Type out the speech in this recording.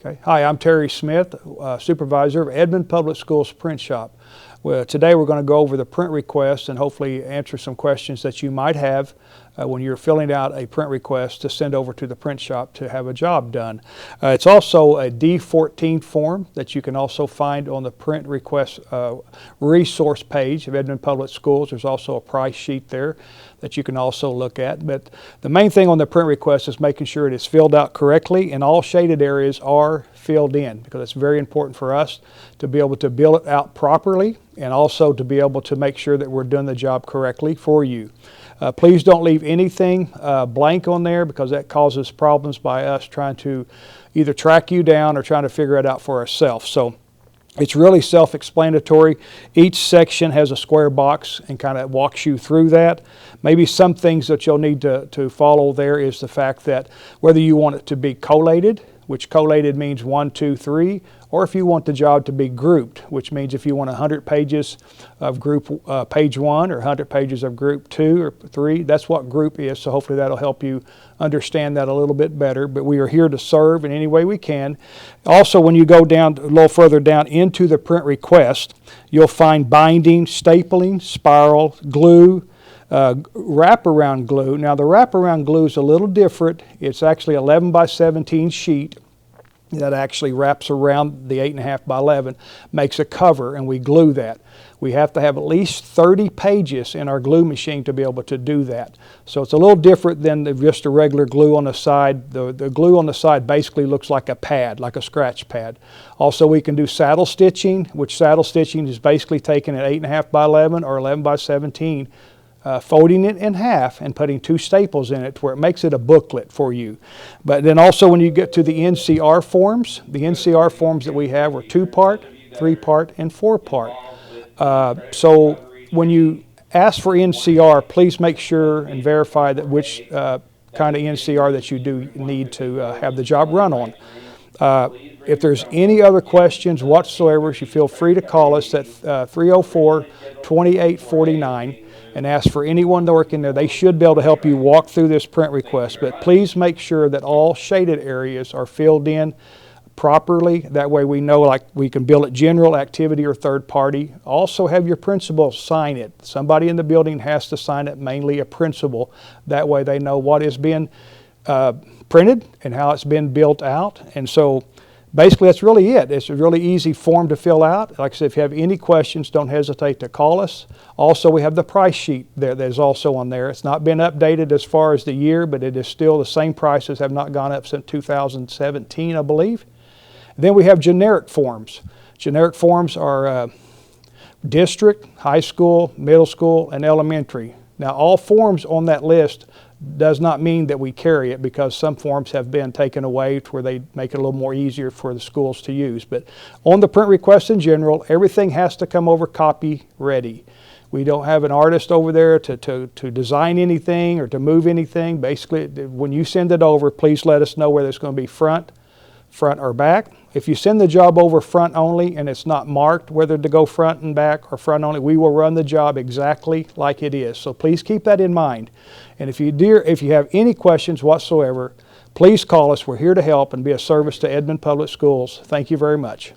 Okay. Hi, I'm Terry Smith, supervisor of Edmond Public Schools Print Shop. Well, today we're going to go over the print request and hopefully answer some questions that you might have when you're filling out a print request to send over to the print shop to have a job done. It's also a D14 form that you can also find on the print request resource page of Edmond Public Schools. There's also a price sheet there that you can also look at. But the main thing on the print request is making sure it is filled out correctly and all shaded areas are filled in, because it's very important for us to be able to bill it out properly and also to be able to make sure that we're doing the job correctly for you. Please don't leave anything blank on there, because that causes problems by us trying to either track you down or trying to figure it out for ourselves. So it's really self-explanatory. Each section has a square box and kind of walks you through that. Maybe some things that you'll need to follow there is the fact that whether you want it to be collated, which collated means 1, 2, 3, or if you want the job to be grouped, which means if you want 100 pages of group page 1 or 100 pages of group 2 or 3, that's what group is. So hopefully that'll help you understand that a little bit better. But we are here to serve in any way we can. Also, when you go down a little further down into the print request, you'll find binding, stapling, spiral, glue, wraparound glue. Now the wraparound glue is a little different. It's actually 11 by 17 sheet that actually wraps around the 8.5 by 11, makes a cover, and we glue that. We have to have at least 30 pages in our glue machine to be able to do that. So it's a little different than just a regular glue on the side. The glue on the side basically looks like a pad, like a scratch pad. Also, we can do saddle stitching, which saddle stitching is basically taking an 8.5 by 11 or 11 by 17, folding it in half and putting 2 staples in it to where it makes it a booklet for you. But then also when you get to the NCR forms, the NCR forms that we have are 2-part, 3-part, and 4-part. So when you ask for NCR, please make sure and verify that which kind of NCR that you do need to have the job run on. If there's any other questions whatsoever, you feel free to call us at 304-2849 and ask for anyone working there. They should be able to help you walk through this print request. But please make sure that all shaded areas are filled in properly. That way we know, like, we can bill it general, activity, or third party. Also have your principal sign it. Somebody in the building has to sign it, mainly a principal. That way they know what is being printed and how it's been built out. And so basically that's really it. It's a really easy form to fill out. Like I said, if you have any questions, don't hesitate to call us. Also, we have the price sheet there that is also on there. It's not been updated as far as the year, but it is still the same prices, have not gone up since 2017, I believe. Then we have generic forms. Generic forms are district, high school, middle school, and elementary. Now, all forms on that list does not mean that we carry it, because some forms have been taken away to where they make it a little more easier for the schools to use. But on the print request in general, everything has to come over copy ready. We don't have an artist over there to design anything or to move anything. Basically, when you send it over, please let us know whether it's going to be front or back. If you send the job over front only and it's not marked whether to go front and back or front only, we will run the job exactly like it is. So please keep that in mind. And if you have any questions whatsoever, please call us. We're here to help and be a service to Edmond Public Schools. Thank you very much.